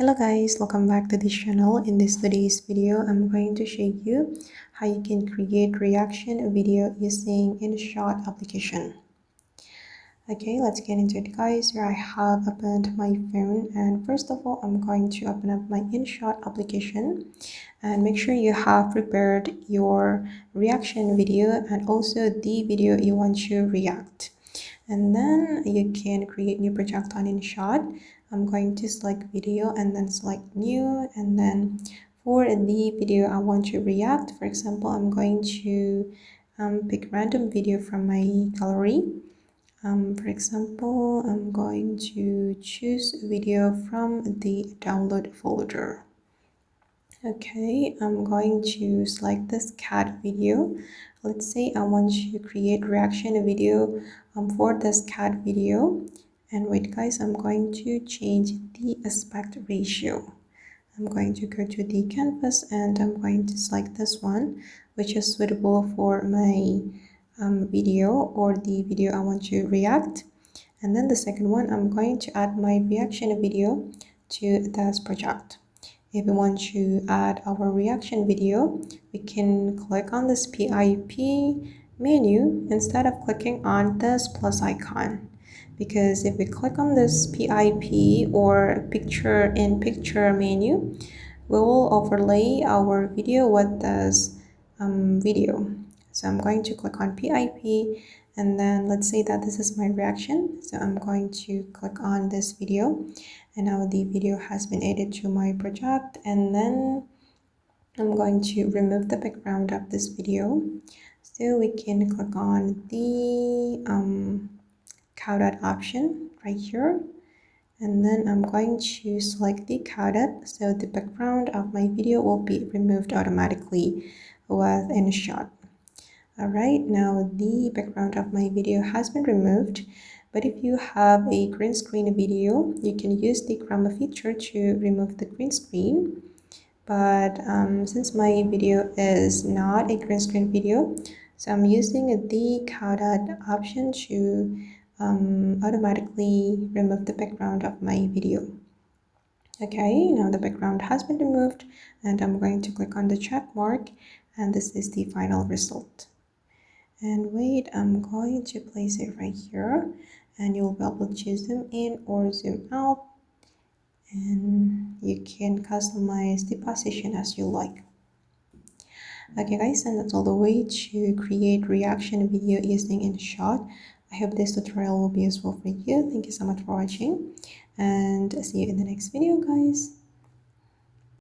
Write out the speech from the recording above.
Hello guys, welcome back to this channel. In today's video, I'm going to show you how you can create reaction video using InShot application. Okay, let's get into it guys. Here I have opened my phone, and first of all, I'm going to open up my InShot application and make sure you have prepared your reaction video and also the video you want to react. And then you can create new project on InShot. I'm going to select video and then select new, and then for the video I want to react, for example, I'm going to pick random video from my gallery. For example, I'm going to choose a video from the download folder. Okay, I'm going to select this cat video. Let's say I want to create reaction video for this cat video. And wait guys, I'm going to change the aspect ratio. I'm going to go to the canvas and I'm going to select this one, which is suitable for my video or the video I want to react. And then the second one, I'm going to add my reaction video to this project. If we want to add our reaction video, we can click on this PIP menu instead of clicking on this plus icon. Because if we click on this PIP or picture in picture menu, we will overlay our video with this video. So I'm going to click on PIP, and then let's say that this is my reaction. So I'm going to click on this video, and now the video has been added to my project. And then I'm going to remove the background of this video. So we can click on the cowded option right here. And then I'm going to select the cowded, so the background of my video will be removed automatically with InShot. Alright, now the background of my video has been removed, but if you have a green screen video, you can use the chroma feature to remove the green screen. But since my video is not a green screen video, so I'm using the cowded option to automatically remove the background of my video. Okay, now the background has been removed, and I'm going to click on the check mark, and this is the final result. And wait, I'm going to place it right here, and you'll be able to zoom in or zoom out, and you can customize the position as you like. Okay guys, and that's all the way to create reaction video using InShot. I hope this tutorial will be useful for you. Thank you so much for watching, and see you in the next video guys.